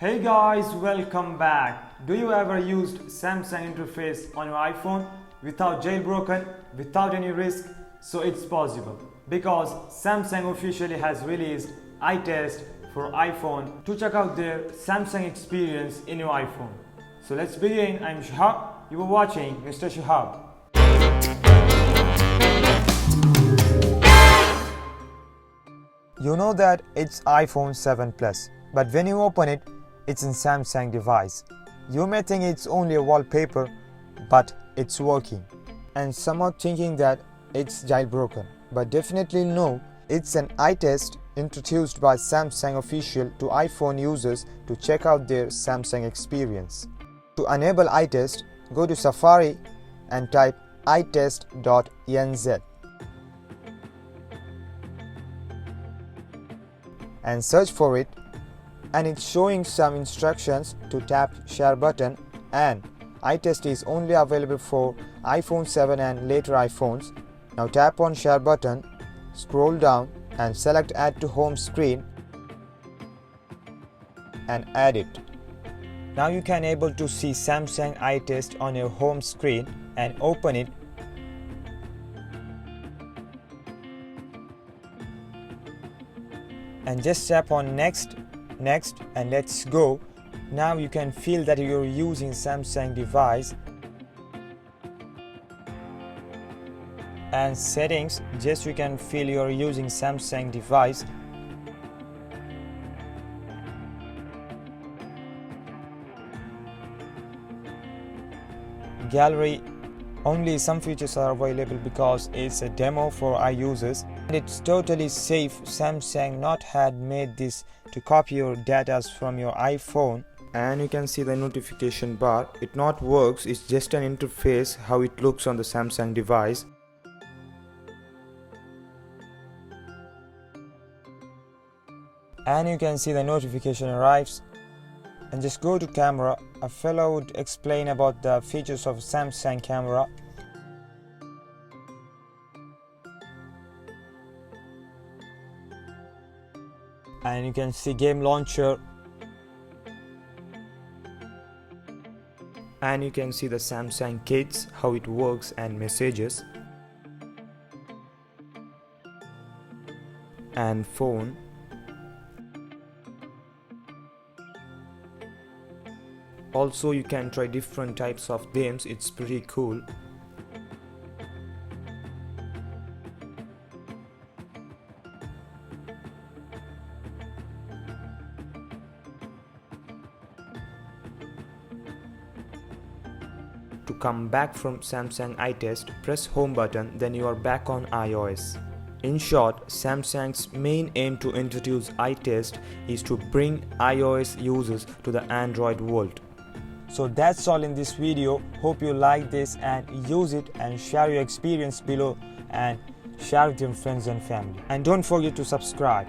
Hey guys, welcome back. Do you ever used Samsung interface on your iPhone without jailbroken, without any risk? So it's possible because Samsung officially has released iTest for iPhone to check out their Samsung experience in your iPhone. So let's begin. I'm Shihab. You are watching Mr. Shihab. You know that it's iPhone 7 Plus, but when you open it, it's a Samsung device. You may think it's only a wallpaper, but it's working. And some are thinking that it's jailbroken, but definitely no, it's an iTest introduced by Samsung official to iPhone users to check out their Samsung experience. To enable iTest, go to Safari and type itest.nz and search for it, and it's showing some instructions to tap share button, and iTest is only available for iPhone 7 and later iPhones. Now tap on share button, scroll down and select add to home screen and add it. Now you can able to see Samsung iTest on your home screen and open it. And just tap on next, and let's go. Now you can feel that you're using Samsung device. And settings, just you can feel you're using Samsung device. Gallery, only some features are available because it's a demo for iUsers, and it's totally safe. Samsung not had made this to copy your data from your iPhone. And you can see the notification bar. It not works, it's just an interface how it looks on the Samsung device. And you can see the notification arrives. And just go to camera. A fellow would explain about the features of Samsung camera. And you can see game launcher. And you can see the Samsung Kids, how it works, and messages. And phone. Also you can try different types of games, it's pretty cool. To come back from Samsung iTest, press home button, then you are back on iOS. In short, Samsung's main aim to introduce iTest is to bring iOS users to the Android world. So that's all in this video. Hope you like this and use it, and share your experience below and share with your friends and family. And don't forget to subscribe.